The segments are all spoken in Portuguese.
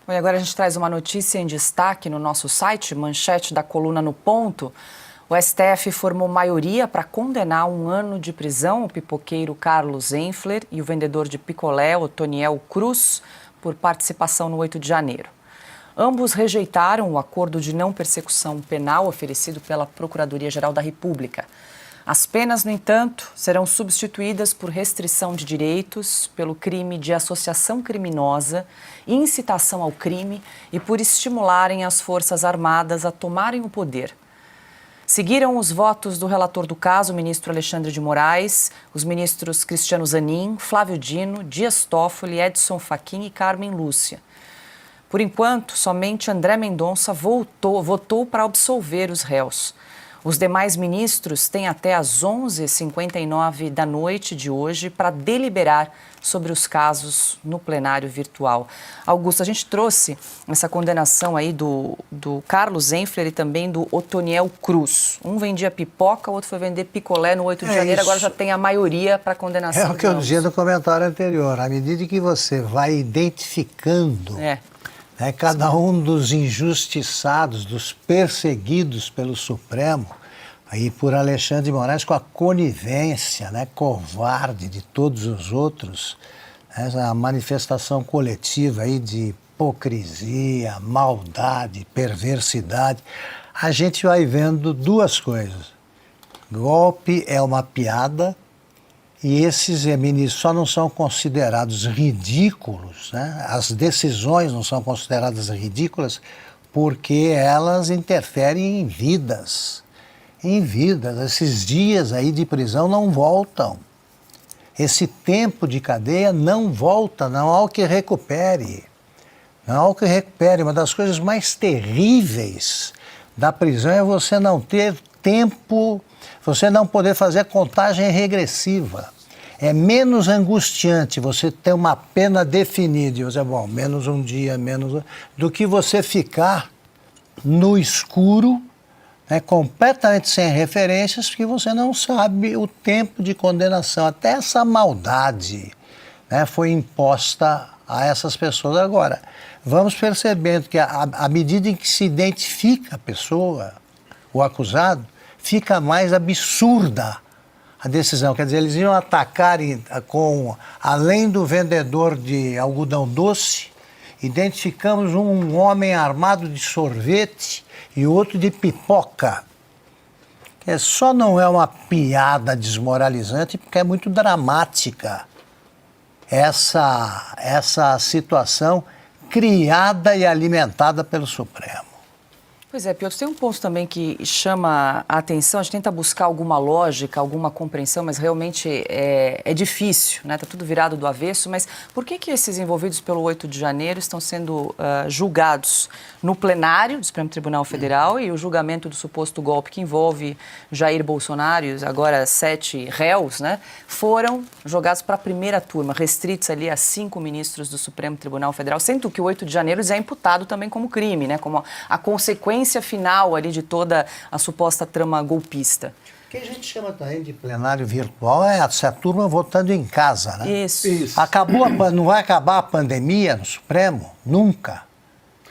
Bom, e agora a gente traz uma notícia em destaque no nosso site, manchete da coluna No Ponto. O STF formou maioria para condenar 1 ano de prisão o pipoqueiro Carlos Enffler e o vendedor de picolé, Otoniel Cruz, por participação no 8 de janeiro. Ambos rejeitaram o acordo de não persecução penal oferecido pela Procuradoria-Geral da República. As penas, no entanto, serão substituídas por restrição de direitos, pelo crime de associação criminosa, incitação ao crime e por estimularem as Forças Armadas a tomarem o poder. Seguiram os votos do relator do caso, o ministro Alexandre de Moraes, os ministros Cristiano Zanin, Flávio Dino, Dias Toffoli, Edson Fachin e Carmen Lúcia. Por enquanto, somente André Mendonça votou para absolver os réus. Os demais ministros têm até às 11h59 da noite de hoje para deliberar sobre os casos no plenário virtual. Augusto, a gente trouxe essa condenação aí do Carlos Enffler e também do Otoniel Cruz. Um vendia pipoca, o outro foi vender picolé no 8 de janeiro, agora já tem a maioria para condenação. É o que eu dizia no comentário anterior. À medida que você vai identificando cada um dos injustiçados, dos perseguidos pelo Supremo, aí por Alexandre de Moraes, com a conivência covarde de todos os outros, essa manifestação coletiva aí de hipocrisia, maldade, perversidade, a gente vai vendo duas coisas. Golpe é uma piada. E esses ministros só não são considerados ridículos, as decisões não são consideradas ridículas porque elas interferem em vidas. Em vidas. Esses dias aí de prisão não voltam. Esse tempo de cadeia não volta, não há o que recupere. Não há o que recupere. Uma das coisas mais terríveis da prisão é você não ter tempo, você não poder fazer a contagem regressiva. É menos angustiante você ter uma pena definida e você, menos um dia, do que você ficar no escuro, completamente sem referências, porque você não sabe o tempo de condenação. Até essa maldade foi imposta a essas pessoas. Agora, vamos percebendo que à medida em que se identifica a pessoa, o acusado, fica mais absurda a decisão. Quer dizer, eles iam atacar além do vendedor de algodão doce, identificamos um homem armado de sorvete e outro de pipoca. Só não é uma piada desmoralizante porque é muito dramática essa situação criada e alimentada pelo Supremo. Pois é, Piotr, tem um ponto também que chama a atenção, a gente tenta buscar alguma lógica, alguma compreensão, mas realmente é difícil, Está tudo virado do avesso, mas por que esses envolvidos pelo 8 de janeiro estão sendo julgados no plenário do Supremo Tribunal Federal e o julgamento do suposto golpe que envolve Jair Bolsonaro e agora 7 réus, foram jogados para a primeira turma, restritos ali a 5 ministros do Supremo Tribunal Federal, sendo que o 8 de janeiro já é imputado também como crime, como a consequência final ali de toda a suposta trama golpista. O que a gente chama também de plenário virtual é essa turma votando em casa, Isso. Não vai acabar a pandemia no Supremo? Nunca.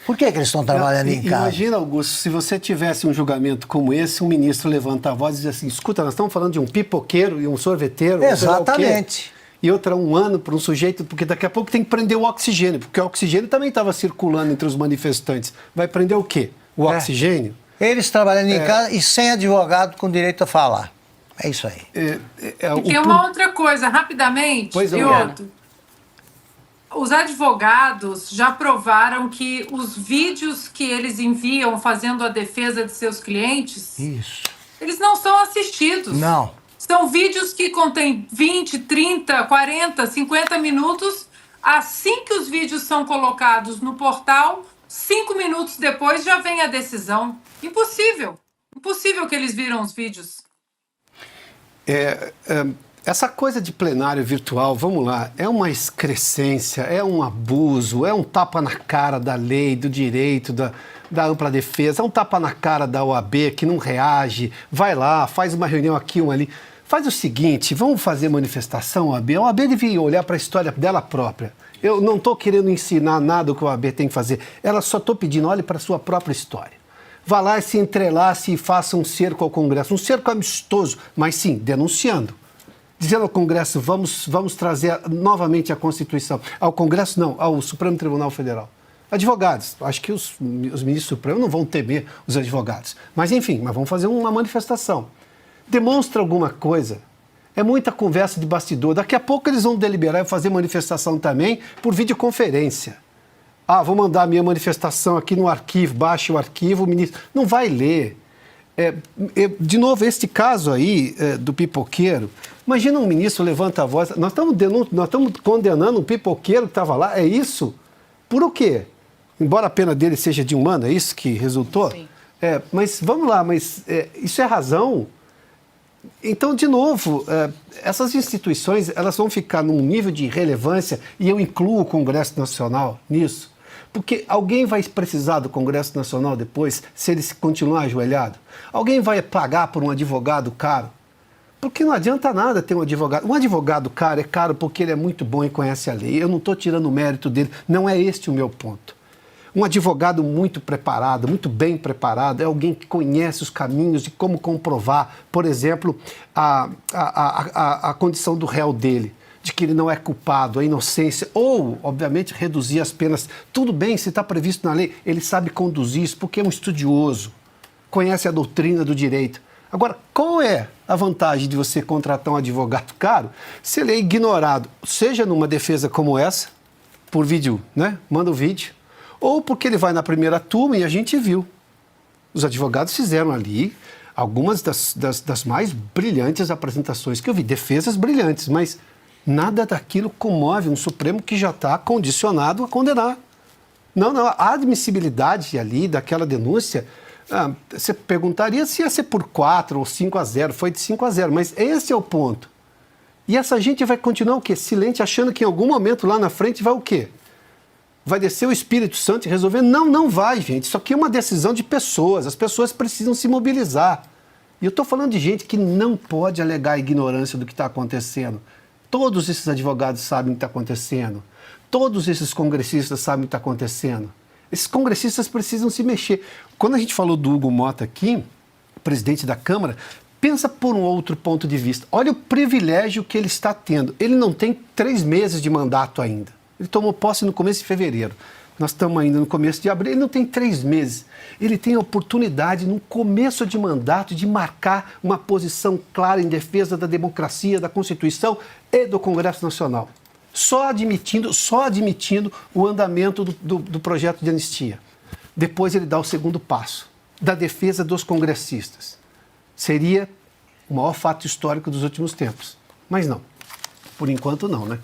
Por que eles estão trabalhando em casa? Imagina, Augusto, se você tivesse um julgamento como esse, um ministro levanta a voz e diz assim, escuta, nós estamos falando de um pipoqueiro e um sorveteiro. Exatamente. E outra 1 ano para um sujeito, porque daqui a pouco tem que prender o oxigênio, porque o oxigênio também estava circulando entre os manifestantes. Vai prender o quê? O oxigênio? Eles trabalhando em casa e sem advogado com direito a falar. É isso aí. E tem uma outra coisa, rapidamente, Piotr. Os advogados já provaram que os vídeos que eles enviam fazendo a defesa de seus clientes, eles não são assistidos. Não. São vídeos que contêm 20, 30, 40, 50 minutos. Assim que os vídeos são colocados no portal, 5 minutos depois já vem a decisão. Impossível. Impossível que eles viram os vídeos. Essa coisa de plenário virtual, vamos lá, é uma excrescência, é um abuso, é um tapa na cara da lei, do direito, da ampla defesa, é um tapa na cara da OAB que não reage, vai lá, faz uma reunião aqui, uma ali. Faz o seguinte, vamos fazer manifestação, OAB. A OAB devia olhar para a história dela própria. Eu não estou querendo ensinar nada o que a OAB tem que fazer. Ela só estou pedindo, olhe para a sua própria história. Vá lá e se entrelace e faça um cerco ao Congresso. Um cerco amistoso, mas sim, denunciando. Dizendo ao Congresso, vamos trazer novamente a Constituição. Ao Congresso, não, ao Supremo Tribunal Federal. Advogados, acho que os ministros supremos não vão temer os advogados. Mas, enfim, vamos fazer uma manifestação. Demonstra alguma coisa. É muita conversa de bastidor. Daqui a pouco eles vão deliberar e fazer manifestação também por videoconferência. Vou mandar a minha manifestação aqui no arquivo, baixe o arquivo, o ministro não vai ler. De novo, este caso aí do pipoqueiro, imagina um ministro levanta a voz, nós estamos condenando um pipoqueiro que estava lá, é isso? Por o quê? Embora a pena dele seja de 1 ano, é isso que resultou? Sim. Mas vamos lá, isso é razão? Então, de novo, essas instituições elas vão ficar num nível de relevância, e eu incluo o Congresso Nacional nisso, porque alguém vai precisar do Congresso Nacional depois, se ele continuar ajoelhado? Alguém vai pagar por um advogado caro? Porque não adianta nada ter um advogado. Um advogado caro é caro porque ele é muito bom e conhece a lei. Eu não estou tirando o mérito dele, não é este o meu ponto. Um advogado muito preparado, muito bem preparado, é alguém que conhece os caminhos de como comprovar, por exemplo, a condição do réu dele, de que ele não é culpado, a inocência, ou, obviamente, reduzir as penas. Tudo bem, se está previsto na lei, ele sabe conduzir isso, porque é um estudioso, conhece a doutrina do direito. Agora, qual é a vantagem de você contratar um advogado caro se ele é ignorado, seja numa defesa como essa, por vídeo, né? Manda o vídeo, ou porque ele vai na primeira turma e a gente viu. Os advogados fizeram ali algumas das mais brilhantes apresentações que eu vi, defesas brilhantes, mas nada daquilo comove um Supremo que já está condicionado a condenar. Não, a admissibilidade ali daquela denúncia, você perguntaria se ia ser por 4 ou 5-0, foi de 5-0, mas esse é o ponto. E essa gente vai continuar o quê? Silente, achando que em algum momento lá na frente vai o quê? Vai descer o Espírito Santo e resolver? Não, não vai, gente. Isso aqui é uma decisão de pessoas. As pessoas precisam se mobilizar. E eu estou falando de gente que não pode alegar a ignorância do que está acontecendo. Todos esses advogados sabem o que está acontecendo. Todos esses congressistas sabem o que está acontecendo. Esses congressistas precisam se mexer. Quando a gente falou do Hugo Mota aqui, presidente da Câmara, pensa por um outro ponto de vista. Olha o privilégio que ele está tendo. Ele não tem 3 meses de mandato ainda. Ele tomou posse no começo de fevereiro. Nós estamos ainda no começo de abril. Ele não tem 3 meses. Ele tem a oportunidade, no começo de mandato, de marcar uma posição clara em defesa da democracia, da Constituição e do Congresso Nacional. Só admitindo o andamento do projeto de anistia. Depois ele dá o segundo passo, da defesa dos congressistas. Seria o maior fato histórico dos últimos tempos. Mas não. Por enquanto não, né?